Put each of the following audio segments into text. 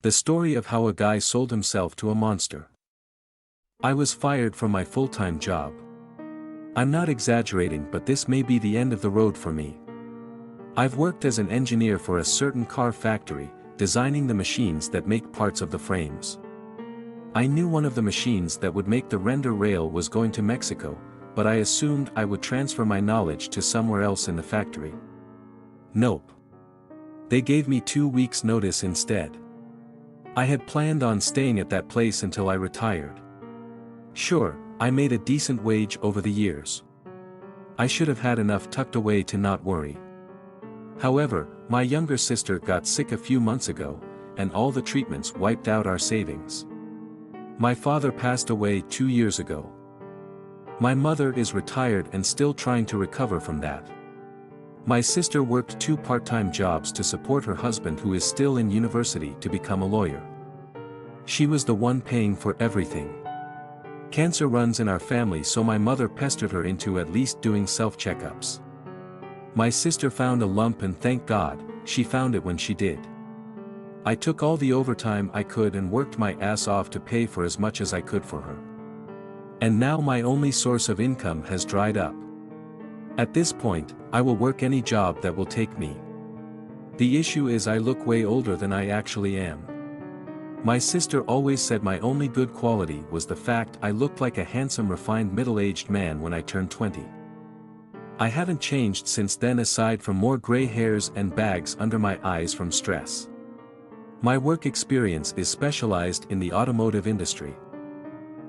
The story of how a guy sold himself to a monster. I was fired from my full-time job. I'm not exaggerating, but this may be the end of the road for me. I've worked as an engineer for a certain car factory, designing the machines that make parts of the frames. I knew one of the machines that would make the render rail was going to Mexico, but I assumed I would transfer my knowledge to somewhere else in the factory. Nope. They gave me 2 weeks' notice instead. I had planned on staying at that place until I retired. Sure, I made a decent wage over the years. I should have had enough tucked away to not worry. However, my younger sister got sick a few months ago, and all the treatments wiped out our savings. My father passed away 2 years ago. My mother is retired and still trying to recover from that. My sister worked 2 part-time jobs to support her husband, who is still in university to become a lawyer. She was the one paying for everything. Cancer runs in our family, so my mother pestered her into at least doing self-checkups. My sister found a lump, and thank God, she found it when she did. I took all the overtime I could and worked my ass off to pay for as much as I could for her. And now my only source of income has dried up. At this point, I will work any job that will take me. The issue is I look way older than I actually am. My sister always said my only good quality was the fact I looked like a handsome, refined middle-aged man when I turned 20. I haven't changed since then, aside from more gray hairs and bags under my eyes from stress. My work experience is specialized in the automotive industry.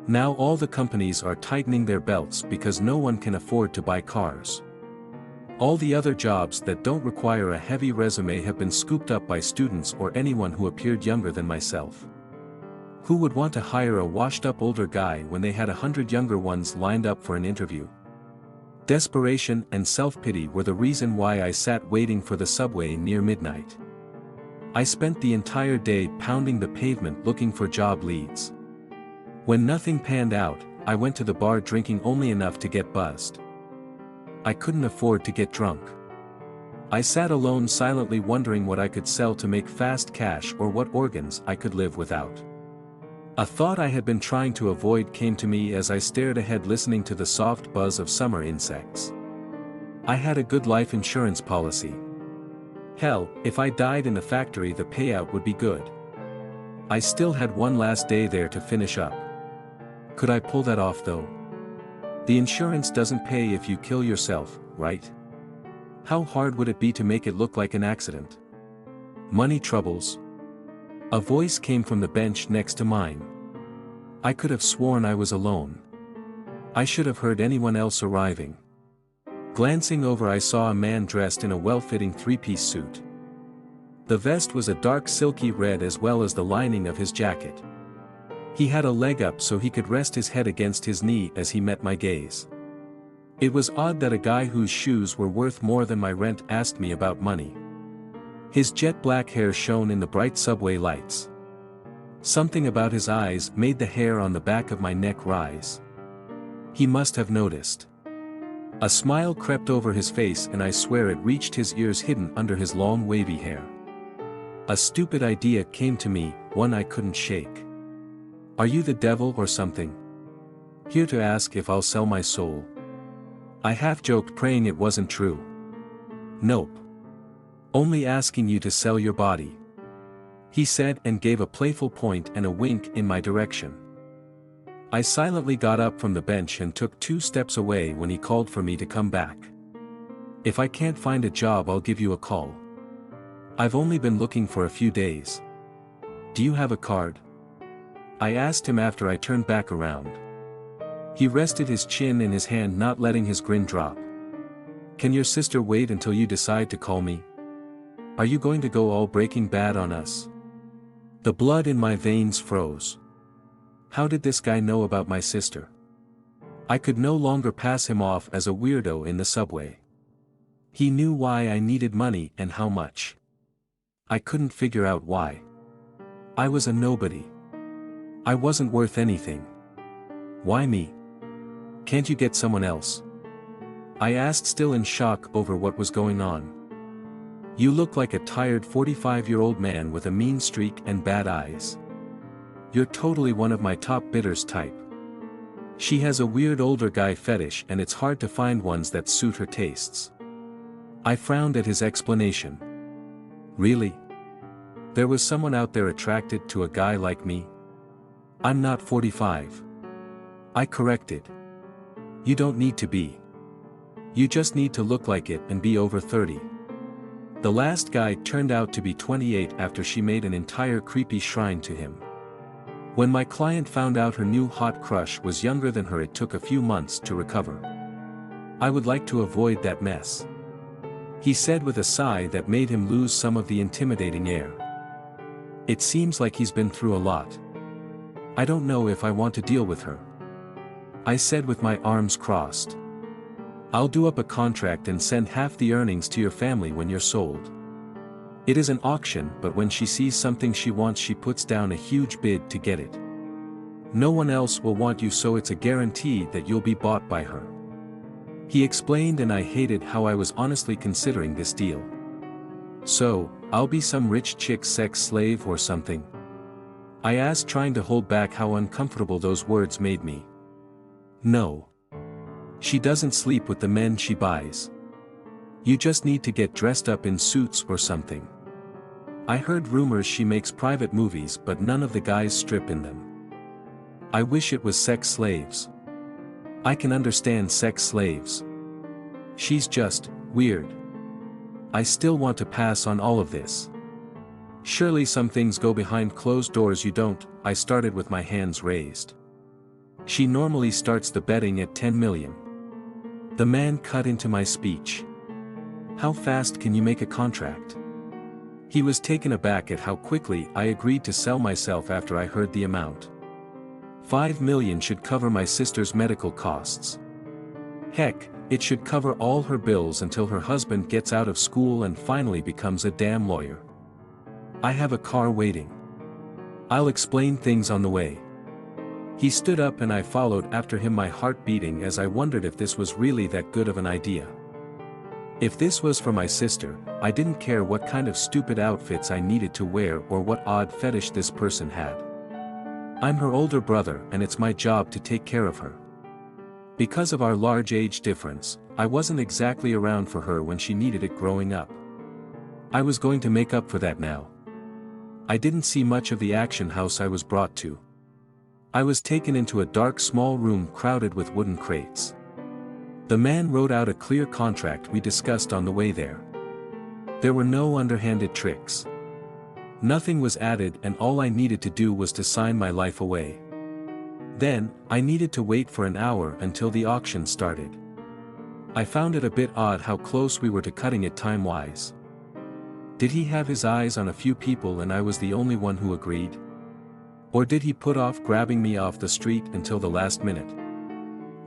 Now all the companies are tightening their belts because no one can afford to buy cars. All the other jobs that don't require a heavy resume have been scooped up by students or anyone who appeared younger than myself. Who would want to hire a washed-up older guy when they had 100 younger ones lined up for an interview? Desperation and self-pity were the reason why I sat waiting for the subway near midnight. I spent the entire day pounding the pavement looking for job leads. When nothing panned out, I went to the bar drinking only enough to get buzzed. I couldn't afford to get drunk. I sat alone silently wondering what I could sell to make fast cash or what organs I could live without. A thought I had been trying to avoid came to me as I stared ahead, listening to the soft buzz of summer insects. I had a good life insurance policy. Hell, if I died in the factory, the payout would be good. I still had one last day there to finish up. Could I pull that off though? The insurance doesn't pay if you kill yourself, right? How hard would it be to make it look like an accident? Money troubles. A voice came from the bench next to mine. I could have sworn I was alone. I should have heard anyone else arriving. Glancing over, I saw a man dressed in a well-fitting 3-piece suit. The vest was a dark silky red, as well as the lining of his jacket. He had a leg up so he could rest his head against his knee as he met my gaze. It was odd that a guy whose shoes were worth more than my rent asked me about money. His jet black hair shone in the bright subway lights. Something about his eyes made the hair on the back of my neck rise. He must have noticed. A smile crept over his face, and I swear it reached his ears hidden under his long wavy hair. A stupid idea came to me, one I couldn't shake. Are you the devil or something? Here to ask if I'll sell my soul? I half joked, praying it wasn't true. Nope. Only asking you to sell your body, he said, and gave a playful point and a wink in my direction. I silently got up from the bench and took 2 steps away when he called for me to come back. If I can't find a job, I'll give you a call. I've only been looking for a few days. Do you have a card? I asked him after I turned back around. He rested his chin in his hand, not letting his grin drop. Can your sister wait until you decide to call me? Are you going to go all Breaking Bad on us? The blood in my veins froze. How did this guy know about my sister? I could no longer pass him off as a weirdo in the subway. He knew why I needed money and how much. I couldn't figure out why. I was a nobody. I wasn't worth anything. Why me? Can't you get someone else? I asked, still in shock over what was going on. You look like a tired 45-year-old man with a mean streak and bad eyes. You're totally one of my top bidders type. She has a weird older guy fetish and it's hard to find ones that suit her tastes. I frowned at his explanation. Really? There was someone out there attracted to a guy like me? I'm not 45. I corrected. You don't need to be. You just need to look like it and be over 30. The last guy turned out to be 28 after she made an entire creepy shrine to him. When my client found out her new hot crush was younger than her, it took a few months to recover. I would like to avoid that mess. He said with a sigh that made him lose some of the intimidating air. It seems like he's been through a lot. I don't know if I want to deal with her. I said with my arms crossed. I'll do up a contract and send half the earnings to your family when you're sold. It is an auction, but when she sees something she wants, she puts down a huge bid to get it. No one else will want you, so it's a guarantee that you'll be bought by her. He explained, and I hated how I was honestly considering this deal. So, I'll be some rich chick's sex slave or something? I asked, trying to hold back how uncomfortable those words made me. No. She doesn't sleep with the men she buys. You just need to get dressed up in suits or something. I heard rumors she makes private movies, but none of the guys strip in them. I wish it was sex slaves. I can understand sex slaves. She's just weird. I still want to pass on all of this. Surely some things go behind closed doors you don't. I started with my hands raised. She normally starts the betting at 10 million. The man cut into my speech. How fast can you make a contract? He was taken aback at how quickly I agreed to sell myself after I heard the amount. 5 million should cover my sister's medical costs. Heck, it should cover all her bills until her husband gets out of school and finally becomes a damn lawyer. I have a car waiting. I'll explain things on the way. He stood up and I followed after him, my heart beating as I wondered if this was really that good of an idea. If this was for my sister, I didn't care what kind of stupid outfits I needed to wear or what odd fetish this person had. I'm her older brother and it's my job to take care of her. Because of our large age difference, I wasn't exactly around for her when she needed it growing up. I was going to make up for that now. I didn't see much of the action house I was brought to. I was taken into a dark small room crowded with wooden crates. The man wrote out a clear contract we discussed on the way there. There were no underhanded tricks. Nothing was added, and all I needed to do was to sign my life away. Then, I needed to wait for an hour until the auction started. I found it a bit odd how close we were to cutting it time-wise. Did he have his eyes on a few people and I was the only one who agreed? Or did he put off grabbing me off the street until the last minute?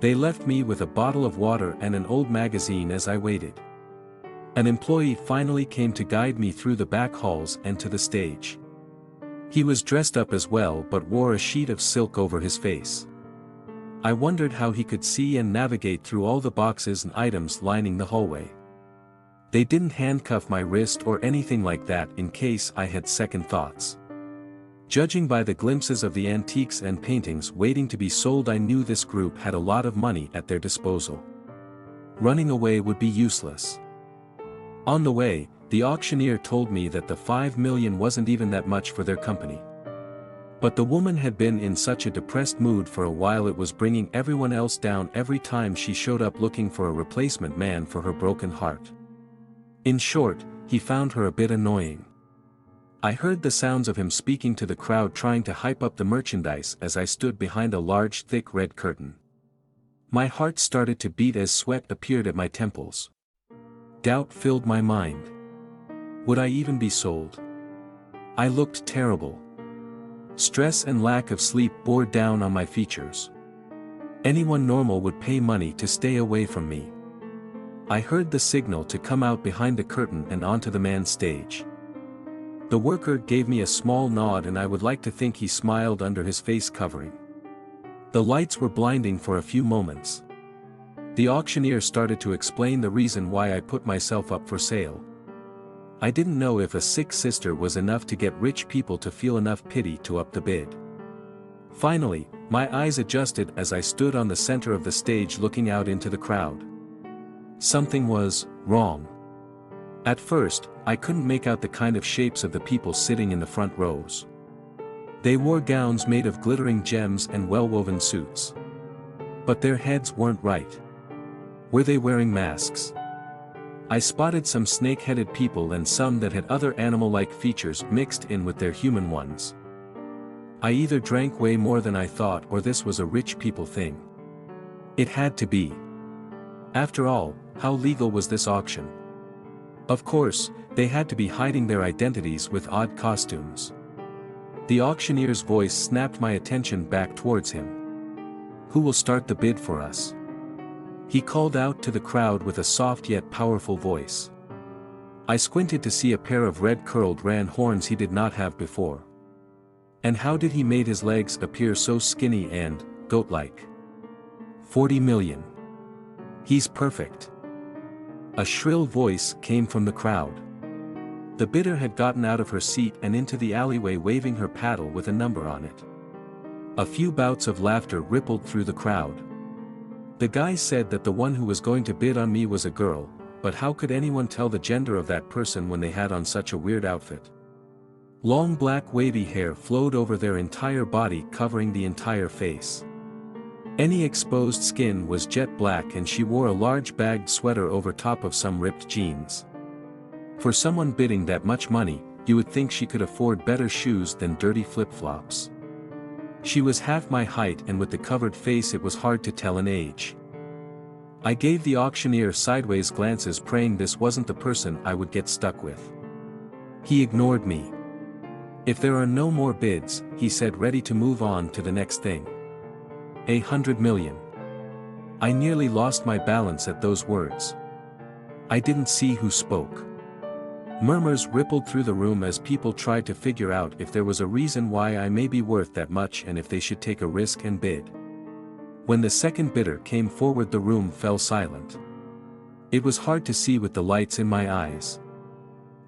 They left me with a bottle of water and an old magazine as I waited. An employee finally came to guide me through the back halls and to the stage. He was dressed up as well but wore a sheet of silk over his face. I wondered how he could see and navigate through all the boxes and items lining the hallway. They didn't handcuff my wrist or anything like that in case I had second thoughts. Judging by the glimpses of the antiques and paintings waiting to be sold, I knew this group had a lot of money at their disposal. Running away would be useless. On the way, the auctioneer told me that the 5 million wasn't even that much for their company. But the woman had been in such a depressed mood for a while it was bringing everyone else down every time she showed up looking for a replacement man for her broken heart. In short, he found her a bit annoying. I heard the sounds of him speaking to the crowd trying to hype up the merchandise as I stood behind a large thick red curtain. My heart started to beat as sweat appeared at my temples. Doubt filled my mind. Would I even be sold? I looked terrible. Stress and lack of sleep bore down on my features. Anyone normal would pay money to stay away from me. I heard the signal to come out behind the curtain and onto the man's stage. The worker gave me a small nod and I would like to think he smiled under his face covering. The lights were blinding for a few moments. The auctioneer started to explain the reason why I put myself up for sale. I didn't know if a sick sister was enough to get rich people to feel enough pity to up the bid. Finally, my eyes adjusted as I stood on the center of the stage looking out into the crowd. Something was wrong. At first, I couldn't make out the kind of shapes of the people sitting in the front rows. They wore gowns made of glittering gems and well-woven suits. But their heads weren't right. Were they wearing masks? I spotted some snake-headed people and some that had other animal-like features mixed in with their human ones. I either drank way more than I thought or this was a rich people thing. It had to be. After all, how legal was this auction? Of course, they had to be hiding their identities with odd costumes. The auctioneer's voice snapped my attention back towards him. "Who will start the bid for us?" He called out to the crowd with a soft yet powerful voice. I squinted to see a pair of red curled ram horns he did not have before. And how did he made his legs appear so skinny and goat-like? 40 million. He's perfect. A shrill voice came from the crowd. The bidder had gotten out of her seat and into the alleyway waving her paddle with a number on it. A few bouts of laughter rippled through the crowd. The guy said that the one who was going to bid on me was a girl, but how could anyone tell the gender of that person when they had on such a weird outfit? Long black wavy hair flowed over their entire body covering the entire face. Any exposed skin was jet black and she wore a large bagged sweater over top of some ripped jeans. For someone bidding that much money, you would think she could afford better shoes than dirty flip-flops. She was half my height and with the covered face it was hard to tell an age. I gave the auctioneer sideways glances praying this wasn't the person I would get stuck with. He ignored me. "If there are no more bids," he said, ready to move on to the next thing. 100 million. I nearly lost my balance at those words. I didn't see who spoke. Murmurs rippled through the room as people tried to figure out if there was a reason why I may be worth that much and if they should take a risk and bid. When the second bidder came forward, the room fell silent. It was hard to see with the lights in my eyes.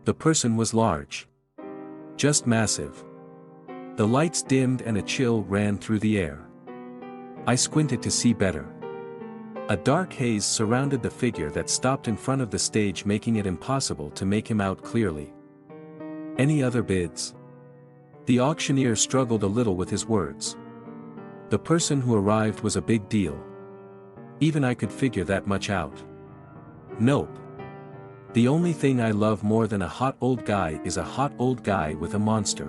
The person was large. Just massive. The lights dimmed and a chill ran through the air. I squinted to see better. A dark haze surrounded the figure that stopped in front of the stage, making it impossible to make him out clearly. "Any other bids?" The auctioneer struggled a little with his words. The person who arrived was a big deal. Even I could figure that much out. Nope. The only thing I love more than a hot old guy is a hot old guy with a monster.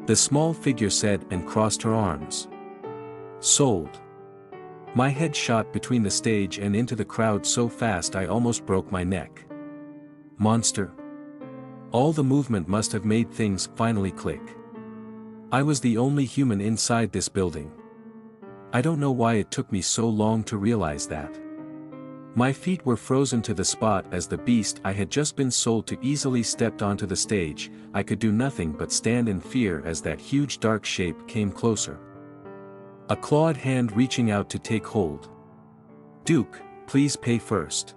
The small figure said and crossed her arms. Sold. My head shot between the stage and into the crowd so fast I almost broke my neck. Monster. All the movement must have made things finally click. I was the only human inside this building. I don't know why it took me so long to realize that. My feet were frozen to the spot as the beast I had just been sold to easily stepped onto the stage. I could do nothing but stand in fear as that huge dark shape came closer. A clawed hand reaching out to take hold. "Duke, please pay first."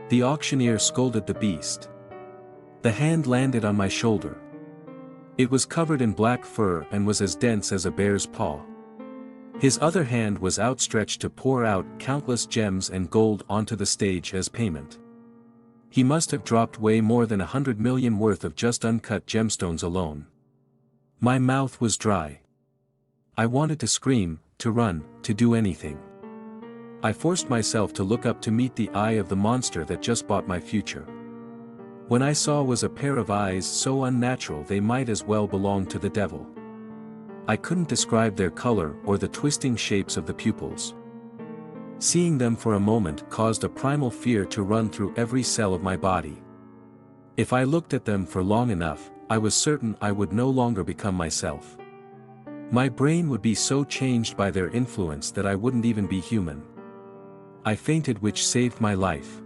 The auctioneer scolded the beast. The hand landed on my shoulder. It was covered in black fur and was as dense as a bear's paw. His other hand was outstretched to pour out countless gems and gold onto the stage as payment. He must have dropped way more than 100 million worth of just uncut gemstones alone. My mouth was dry. I wanted to scream, to run, to do anything. I forced myself to look up to meet the eye of the monster that just bought my future. What I saw was a pair of eyes so unnatural they might as well belong to the devil. I couldn't describe their color or the twisting shapes of the pupils. Seeing them for a moment caused a primal fear to run through every cell of my body. If I looked at them for long enough, I was certain I would no longer become myself. My brain would be so changed by their influence that I wouldn't even be human. I fainted, which saved my life.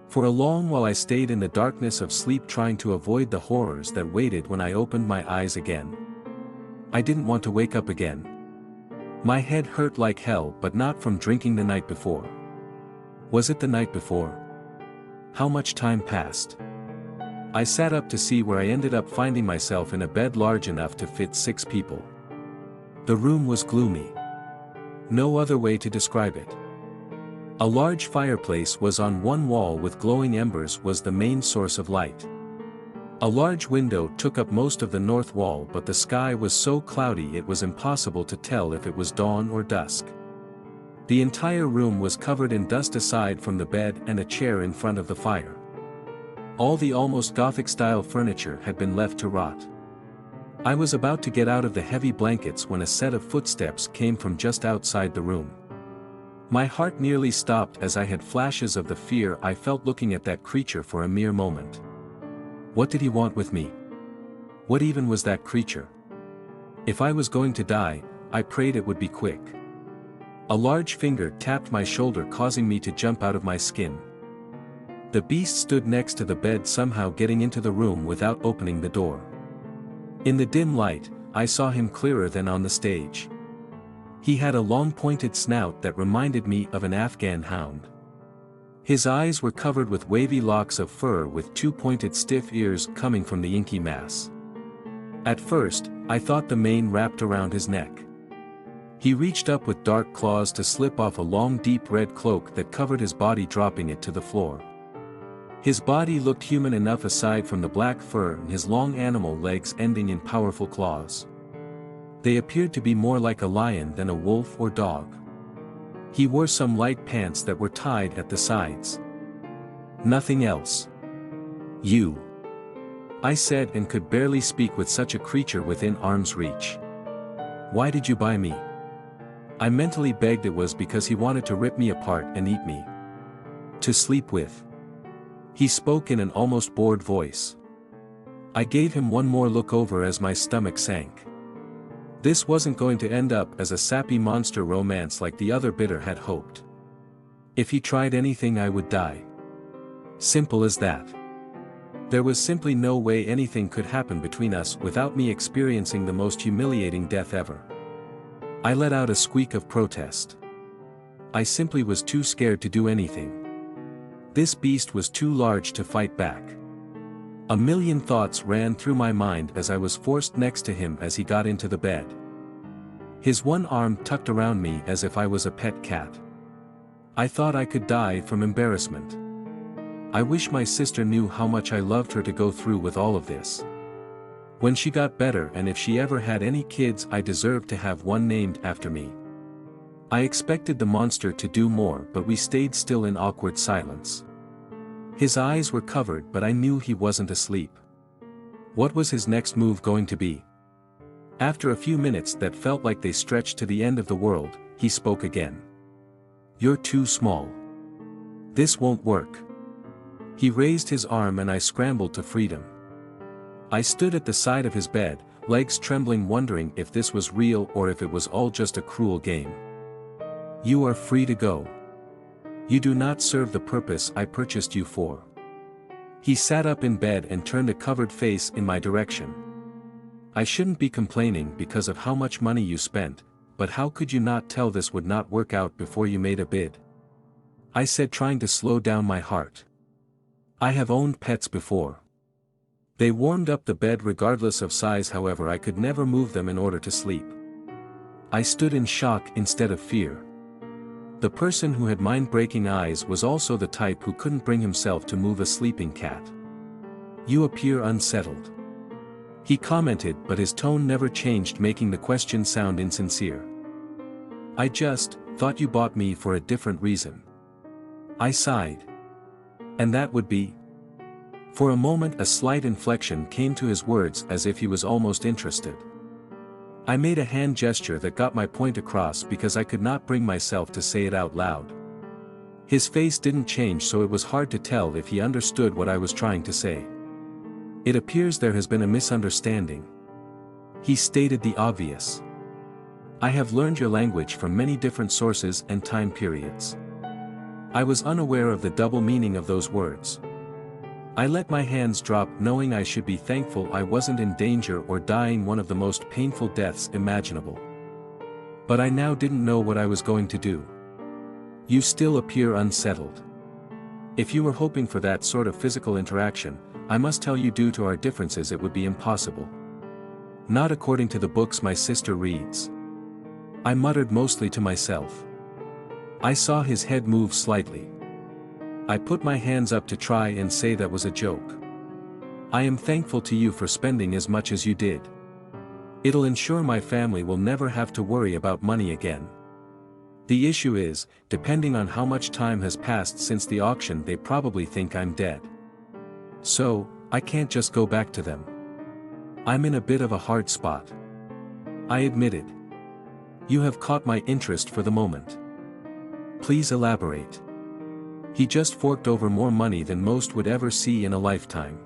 For a long while I stayed in the darkness of sleep, trying to avoid the horrors that waited when I opened my eyes again. I didn't want to wake up again. My head hurt like hell, but not from drinking the night before. Was it the night before? How much time passed? I sat up to see where I ended up finding myself in a bed large enough to fit 6 people. The room was gloomy. No other way to describe it. A large fireplace was on one wall with glowing embers was the main source of light. A large window took up most of the north wall, but the sky was so cloudy it was impossible to tell if it was dawn or dusk. The entire room was covered in dust aside from the bed and a chair in front of the fire. All the almost Gothic-style furniture had been left to rot. I was about to get out of the heavy blankets when a set of footsteps came from just outside the room. My heart nearly stopped as I had flashes of the fear I felt looking at that creature for a mere moment. What did he want with me? What even was that creature? If I was going to die, I prayed it would be quick. A large finger tapped my shoulder, causing me to jump out of my skin. The beast stood next to the bed, somehow getting into the room without opening the door. In the dim light, I saw him clearer than on the stage. He had a long pointed snout that reminded me of an Afghan hound. His eyes were covered with wavy locks of fur with 2 pointed stiff ears coming from the inky mass. At first, I thought the mane wrapped around his neck. He reached up with dark claws to slip off a long deep red cloak that covered his body, dropping it to the floor. His body looked human enough aside from the black fur and his long animal legs ending in powerful claws. They appeared to be more like a lion than a wolf or dog. He wore some light pants that were tied at the sides. Nothing else. You. I said, and could barely speak with such a creature within arm's reach. Why did you buy me? I mentally begged. It was because he wanted to rip me apart and eat me. To sleep with. He spoke in an almost bored voice. I gave him one more look over as my stomach sank. This wasn't going to end up as a sappy monster romance like the other bidder had hoped. If he tried anything, I would die. Simple as that. There was simply no way anything could happen between us without me experiencing the most humiliating death ever. I let out a squeak of protest. I simply was too scared to do anything. This beast was too large to fight back. A million thoughts ran through my mind as I was forced next to him as he got into the bed. His one arm tucked around me as if I was a pet cat. I thought I could die from embarrassment. I wish my sister knew how much I loved her to go through with all of this. When she got better, and if she ever had any kids, I deserved to have one named after me. I expected the monster to do more, but we stayed still in awkward silence. His eyes were covered, but I knew he wasn't asleep. What was his next move going to be? After a few minutes that felt like they stretched to the end of the world, he spoke again. You're too small. This won't work. He raised his arm and I scrambled to freedom. I stood at the side of his bed, legs trembling, wondering if this was real or if it was all just a cruel game. You are free to go. You do not serve the purpose I purchased you for. He sat up in bed and turned a covered face in my direction. I shouldn't be complaining because of how much money you spent, but how could you not tell this would not work out before you made a bid? I said, trying to slow down my heart. I have owned pets before. They warmed up the bed regardless of size, however I could never move them in order to sleep. I stood in shock instead of fear. The person who had mind-breaking eyes was also the type who couldn't bring himself to move a sleeping cat. You appear unsettled. He commented, but his tone never changed, making the question sound insincere. I just thought you bought me for a different reason. I sighed. And that would be? For a moment a slight inflection came to his words, as if he was almost interested. I made a hand gesture that got my point across because I could not bring myself to say it out loud. His face didn't change, so it was hard to tell if he understood what I was trying to say. It appears there has been a misunderstanding. He stated the obvious. I have learned your language from many different sources and time periods. I was unaware of the double meaning of those words. I let my hands drop, knowing I should be thankful I wasn't in danger or dying one of the most painful deaths imaginable. But I now didn't know what I was going to do. You still appear unsettled. If you were hoping for that sort of physical interaction, I must tell you, due to our differences it would be impossible. Not according to the books my sister reads. I muttered, mostly to myself. I saw his head move slightly. I put my hands up to try and say that was a joke. I am thankful to you for spending as much as you did. It'll ensure my family will never have to worry about money again. The issue is, depending on how much time has passed since the auction, they probably think I'm dead. So, I can't just go back to them. I'm in a bit of a hard spot. I admitted. You have caught my interest for the moment. Please elaborate. He just forked over more money than most would ever see in a lifetime.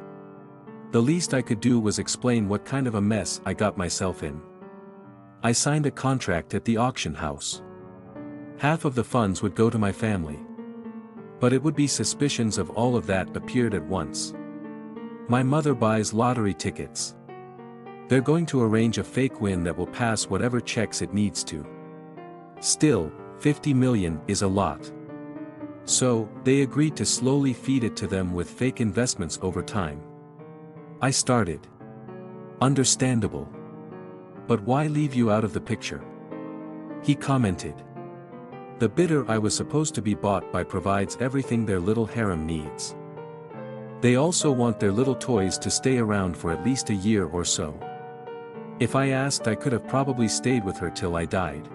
The least I could do was explain what kind of a mess I got myself in. I signed a contract at the auction house. Half of the funds would go to my family. But it would be suspicions of all of that appeared at once. My mother buys lottery tickets. They're going to arrange a fake win that will pass whatever checks it needs to. Still, 50 million is a lot. So, they agreed to slowly feed it to them with fake investments over time. I started. Understandable. But why leave you out of the picture? He commented. The bidder I was supposed to be bought by provides everything their little harem needs. They also want their little toys to stay around for at least a year or so. If I asked, I could have probably stayed with her till I died.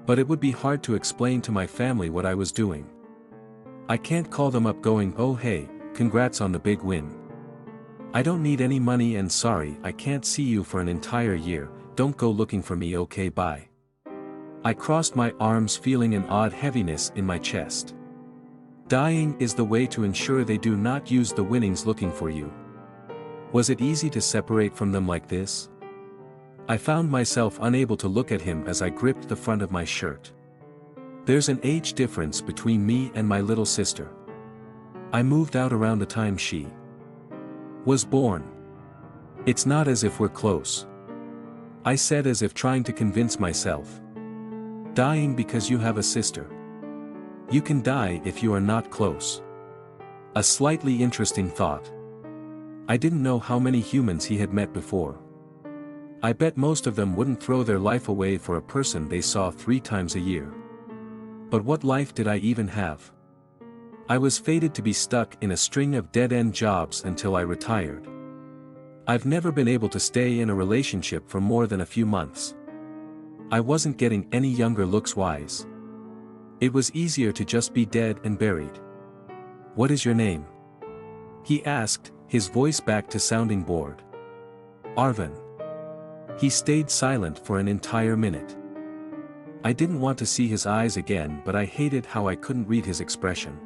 But it would be hard to explain to my family what I was doing. I can't call them up going, "Oh hey, congrats on the big win. I don't need any money and sorry I can't see you for an entire year, don't go looking for me, okay, bye." I crossed my arms, feeling an odd heaviness in my chest. Dying is the way to ensure they do not use the winnings looking for you. Was it easy to separate from them like this? I found myself unable to look at him as I gripped the front of my shirt. There's an age difference between me and my little sister. I moved out around the time she was born. It's not as if we're close. I said, as if trying to convince myself. Dying because you have a sister. You can die if you are not close. A slightly interesting thought. I didn't know how many humans he had met before. I bet most of them wouldn't throw their life away for a person they saw 3 times a year. But what life did I even have? I was fated to be stuck in a string of dead-end jobs until I retired. I've never been able to stay in a relationship for more than a few months. I wasn't getting any younger looks-wise. It was easier to just be dead and buried. "What is your name?" he asked, his voice back to sounding bored. "Arvin." He stayed silent for an entire minute. I didn't want to see his eyes again, but I hated how I couldn't read his expression.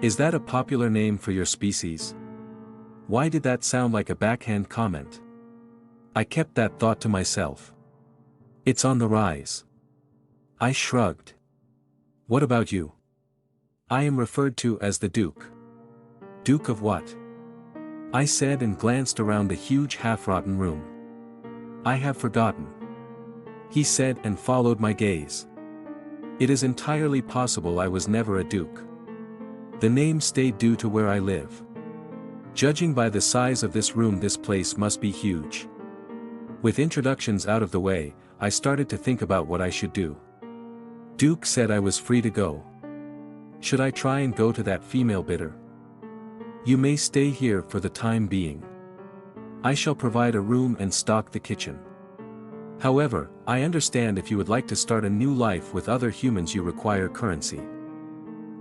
"Is that a popular name for your species?" Why did that sound like a backhand comment? I kept that thought to myself. "It's on the rise." I shrugged. "What about you?" "I am referred to as the Duke." "Duke of what?" I said and glanced around the huge half-rotten room. "I have forgotten," he said, and followed my gaze. It is entirely possible I was never a duke. The name stayed due to where I live. Judging by the size of this room, this place must be huge. With introductions out of the way, I started to think about what I should do. Duke said I was free to go. Should I try and go to that female bidder? "You may stay here for the time being. I shall provide a room and stock the kitchen. However, I understand if you would like to start a new life with other humans you require currency.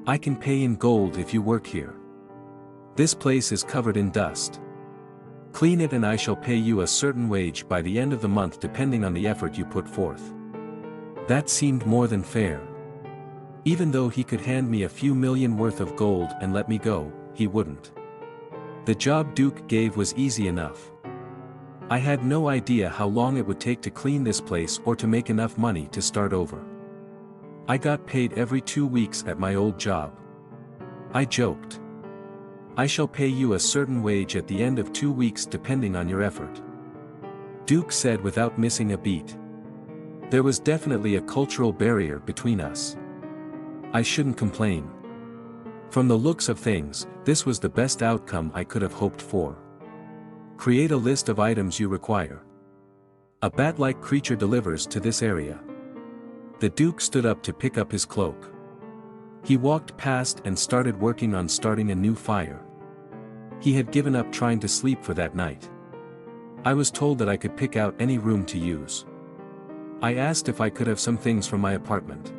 I can pay in gold if you work here. This place is covered in dust. Clean it and I shall pay you a certain wage by the end of the month depending on the effort you put forth." That seemed more than fair. Even though he could hand me a few million worth of gold and let me go, he wouldn't. The job Duke gave was easy enough. I had no idea how long it would take to clean this place or to make enough money to start over. I got paid every 2 weeks at my old job. I joked. "I shall pay you a certain wage at the end of 2 weeks depending on your effort," Duke said without missing a beat. There was definitely a cultural barrier between us. I shouldn't complain. From the looks of things, this was the best outcome I could have hoped for. Create a list of items you require. A bat-like creature delivers to this area. The Duke stood up to pick up his cloak. He walked past and started working on starting a new fire. He had given up trying to sleep for that night. I was told that I could pick out any room to use. I asked if I could have some things from my apartment.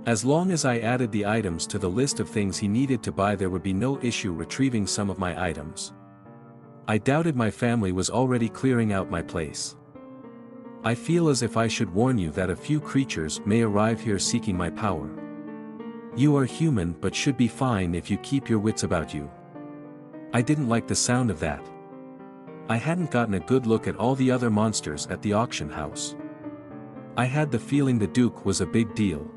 As long as I added the items to the list of things he needed to buy, there would be no issue retrieving some of my items. I doubted my family was already clearing out my place. I feel as if I should warn you that a few creatures may arrive here seeking my power. You are human but should be fine if you keep your wits about you. I didn't like the sound of that. I hadn't gotten a good look at all the other monsters at the auction house. I had the feeling the Duke was a big deal.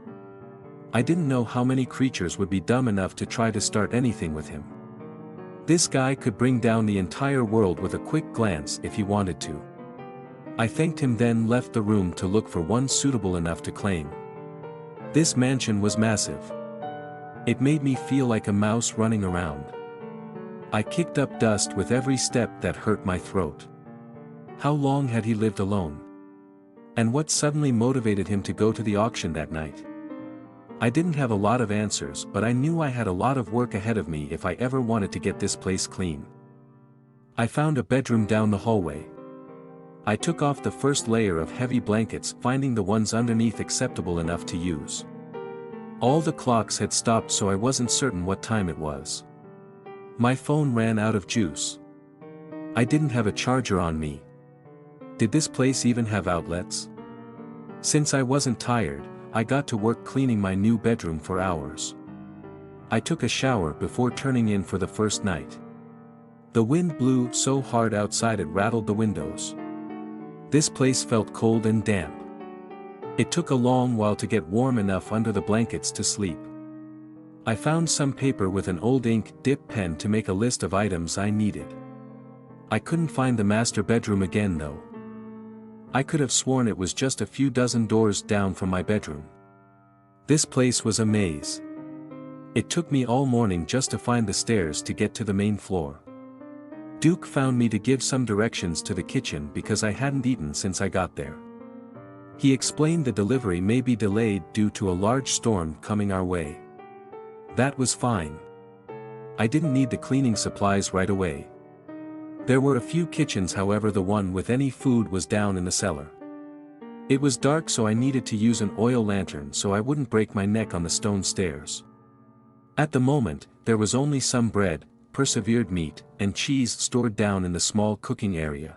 I didn't know how many creatures would be dumb enough to try to start anything with him. This guy could bring down the entire world with a quick glance if he wanted to. I thanked him, then left the room to look for one suitable enough to claim. This mansion was massive. It made me feel like a mouse running around. I kicked up dust with every step that hurt my throat. How long had he lived alone? And what suddenly motivated him to go to the auction that night? I didn't have a lot of answers, but I knew I had a lot of work ahead of me if I ever wanted to get this place clean. I found a bedroom down the hallway. I took off the first layer of heavy blankets, finding the ones underneath acceptable enough to use. All the clocks had stopped, so I wasn't certain what time it was. My phone ran out of juice. I didn't have a charger on me. Did this place even have outlets? Since I wasn't tired, I got to work cleaning my new bedroom for hours. I took a shower before turning in for the first night. The wind blew so hard outside it rattled the windows. This place felt cold and damp. It took a long while to get warm enough under the blankets to sleep. I found some paper with an old ink dip pen to make a list of items I needed. I couldn't find the master bedroom again though. I could have sworn it was just a few dozen doors down from my bedroom. This place was a maze. It took me all morning just to find the stairs to get to the main floor. Duke found me to give some directions to the kitchen because I hadn't eaten since I got there. He explained the delivery may be delayed due to a large storm coming our way. That was fine. I didn't need the cleaning supplies right away. There were a few kitchens, however the one with any food was down in the cellar. It was dark, so I needed to use an oil lantern so I wouldn't break my neck on the stone stairs. At the moment, there was only some bread, preserved meat, and cheese stored down in the small cooking area.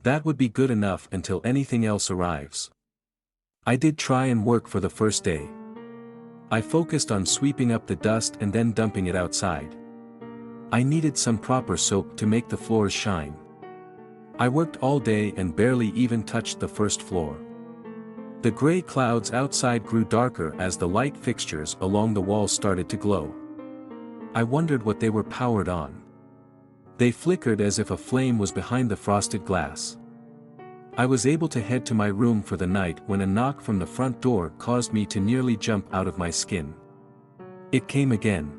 That would be good enough until anything else arrives. I did try and work for the first day. I focused on sweeping up the dust and then dumping it outside. I needed some proper soap to make the floors shine. I worked all day and barely even touched the first floor. The gray clouds outside grew darker as the light fixtures along the walls started to glow. I wondered what they were powered on. They flickered as if a flame was behind the frosted glass. I was able to head to my room for the night when a knock from the front door caused me to nearly jump out of my skin. It came again.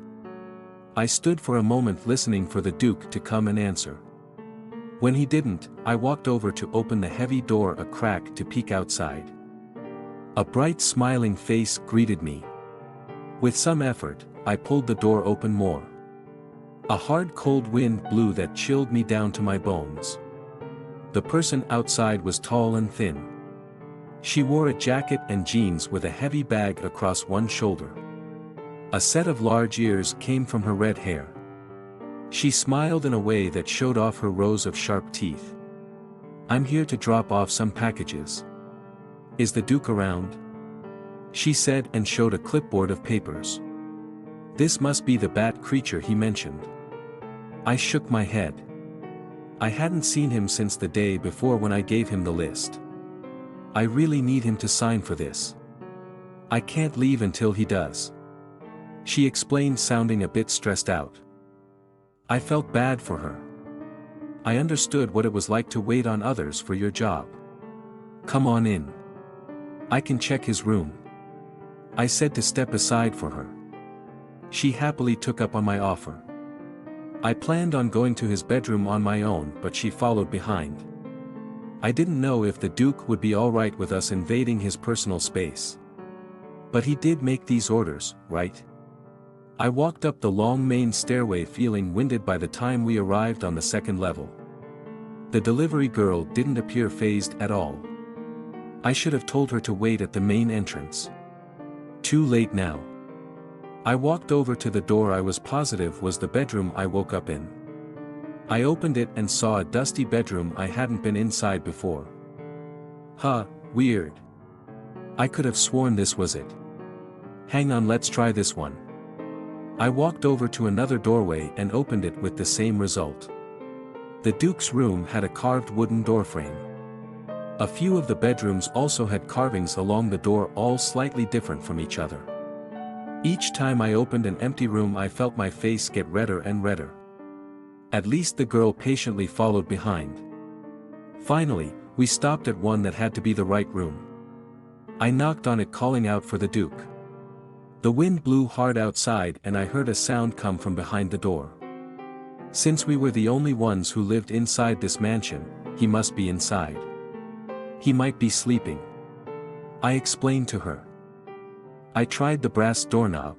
I stood for a moment listening for the Duke to come and answer. When he didn't, I walked over to open the heavy door a crack to peek outside. A bright smiling face greeted me. With some effort, I pulled the door open more. A hard cold wind blew that chilled me down to my bones. The person outside was tall and thin. She wore a jacket and jeans with a heavy bag across one shoulder. A set of large ears came from her red hair. She smiled in a way that showed off her rows of sharp teeth. "I'm here to drop off some packages. Is the Duke around?" she said and showed a clipboard of papers. This must be the bat creature he mentioned. I shook my head. I hadn't seen him since the day before when I gave him the list. I really need him to sign for this. I can't leave until he does, she explained, sounding a bit stressed out. I felt bad for her. I understood what it was like to wait on others for your job. "Come on in. I can check his room," I said to step aside for her. She happily took up on my offer. I planned on going to his bedroom on my own, but she followed behind. I didn't know if the Duke would be alright with us invading his personal space. But he did make these orders, right? I walked up the long main stairway feeling winded by the time we arrived on the second level. The delivery girl didn't appear fazed at all. I should have told her to wait at the main entrance. Too late now. I walked over to the door I was positive was the bedroom I woke up in. I opened it and saw a dusty bedroom I hadn't been inside before. Huh, weird. I could have sworn this was it. Hang on, let's try this one. I walked over to another doorway and opened it with the same result. The Duke's room had a carved wooden doorframe. A few of the bedrooms also had carvings along the door, all slightly different from each other. Each time I opened an empty room I felt my face get redder and redder. At least the girl patiently followed behind. Finally, we stopped at one that had to be the right room. I knocked on it calling out for the Duke. The wind blew hard outside and I heard a sound come from behind the door. Since we were the only ones who lived inside this mansion, he must be inside. He might be sleeping. I explained to her. I tried the brass doorknob.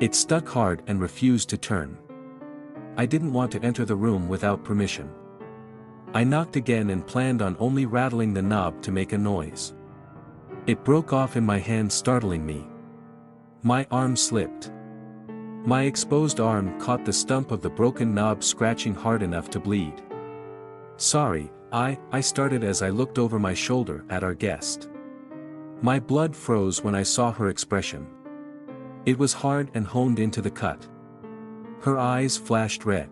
It stuck hard and refused to turn. I didn't want to enter the room without permission. I knocked again and planned on only rattling the knob to make a noise. It broke off in my hand, startling me. My arm slipped. My exposed arm caught the stump of the broken knob, scratching hard enough to bleed. Sorry, I started as I looked over my shoulder at our guest. My blood froze when I saw her expression. It was hard and honed into the cut. Her eyes flashed red.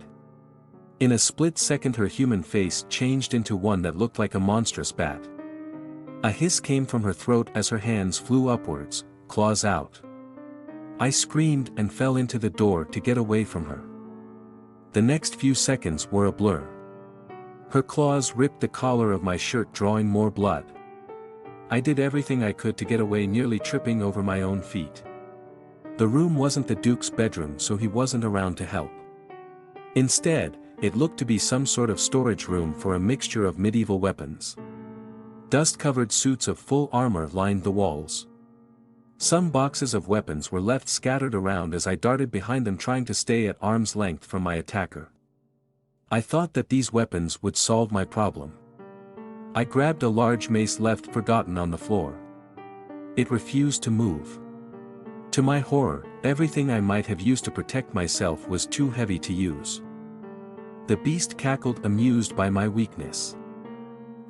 In a split second her human face changed into one that looked like a monstrous bat. A hiss came from her throat as her hands flew upwards, claws out. I screamed and fell into the door to get away from her. The next few seconds were a blur. Her claws ripped the collar of my shirt, drawing more blood. I did everything I could to get away, nearly tripping over my own feet. The room wasn't the Duke's bedroom, so he wasn't around to help. Instead, it looked to be some sort of storage room for a mixture of medieval weapons. Dust-covered suits of full armor lined the walls. Some boxes of weapons were left scattered around as I darted behind them, trying to stay at arm's length from my attacker. I thought that these weapons would solve my problem. I grabbed a large mace left forgotten on the floor. It refused to move. To my horror, everything I might have used to protect myself was too heavy to use. The beast cackled, amused by my weakness.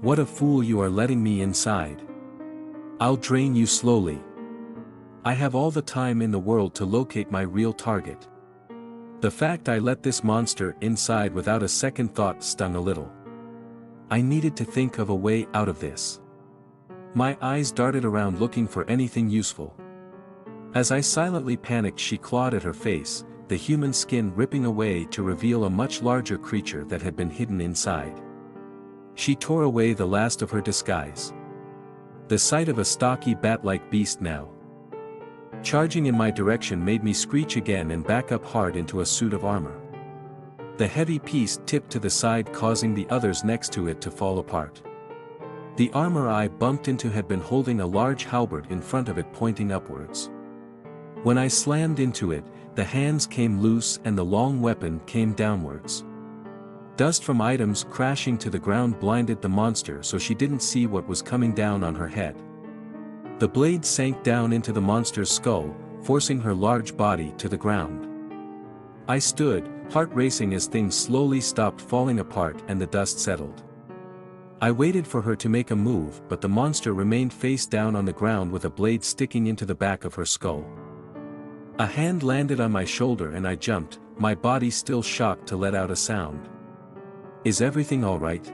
What a fool you are, letting me inside. I'll drain you slowly. I have all the time in the world to locate my real target. The fact I let this monster inside without a second thought stung a little. I needed to think of a way out of this. My eyes darted around looking for anything useful. As I silently panicked, she clawed at her face, the human skin ripping away to reveal a much larger creature that had been hidden inside. She tore away the last of her disguise. The sight of a stocky bat-like beast now charging in my direction made me screech again and back up hard into a suit of armor. The heavy piece tipped to the side, causing the others next to it to fall apart. The armor I bumped into had been holding a large halberd in front of it, pointing upwards. When I slammed into it, the hands came loose and the long weapon came downwards. Dust from items crashing to the ground blinded the monster, so she didn't see what was coming down on her head. The blade sank down into the monster's skull, forcing her large body to the ground. I stood, heart racing, as things slowly stopped falling apart and the dust settled. I waited for her to make a move, but the monster remained face down on the ground with a blade sticking into the back of her skull. A hand landed on my shoulder and I jumped, my body still shocked to let out a sound. "Is everything all right?"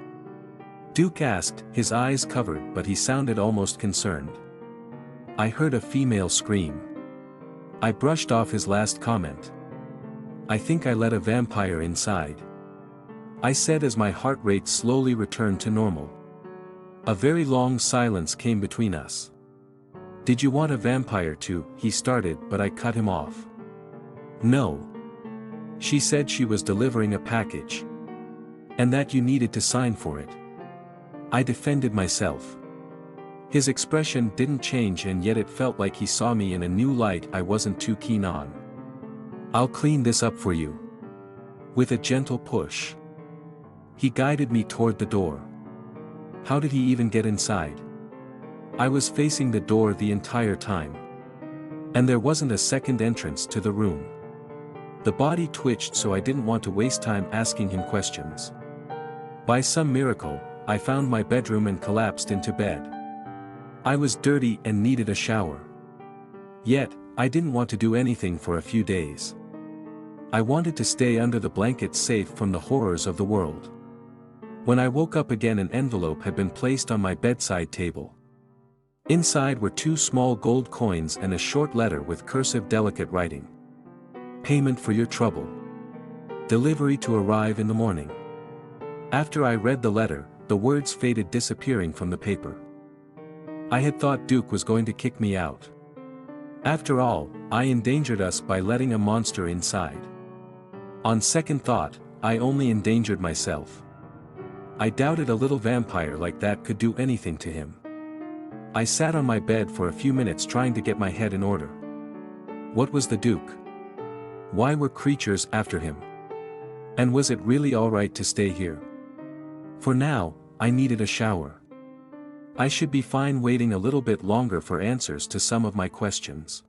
Duke asked, his eyes covered, but he sounded almost concerned. I heard a female scream. I brushed off his last comment. "I think I let a vampire inside," I said as my heart rate slowly returned to normal. A very long silence came between us. "Did you want a vampire too?" he started, but I cut him off. No. She said she was delivering a package. And that you needed to sign for it. I defended myself. His expression didn't change, and yet it felt like he saw me in a new light I wasn't too keen on. "I'll clean this up for you." With a gentle push. He guided me toward the door. How did he even get inside? I was facing the door the entire time. And there wasn't a second entrance to the room. The body twitched, so I didn't want to waste time asking him questions. By some miracle, I found my bedroom and collapsed into bed. I was dirty and needed a shower. Yet, I didn't want to do anything for a few days. I wanted to stay under the blankets, safe from the horrors of the world. When I woke up again, an envelope had been placed on my bedside table. Inside were 2 small gold coins and a short letter with cursive delicate writing. "Payment for your trouble. Delivery to arrive in the morning." After I read the letter, the words faded, disappearing from the paper. I had thought Duke was going to kick me out. After all, I endangered us by letting a monster inside. On second thought, I only endangered myself. I doubted a little vampire like that could do anything to him. I sat on my bed for a few minutes trying to get my head in order. What was the Duke? Why were creatures after him? And was it really alright to stay here? For now, I needed a shower. I should be fine waiting a little bit longer for answers to some of my questions.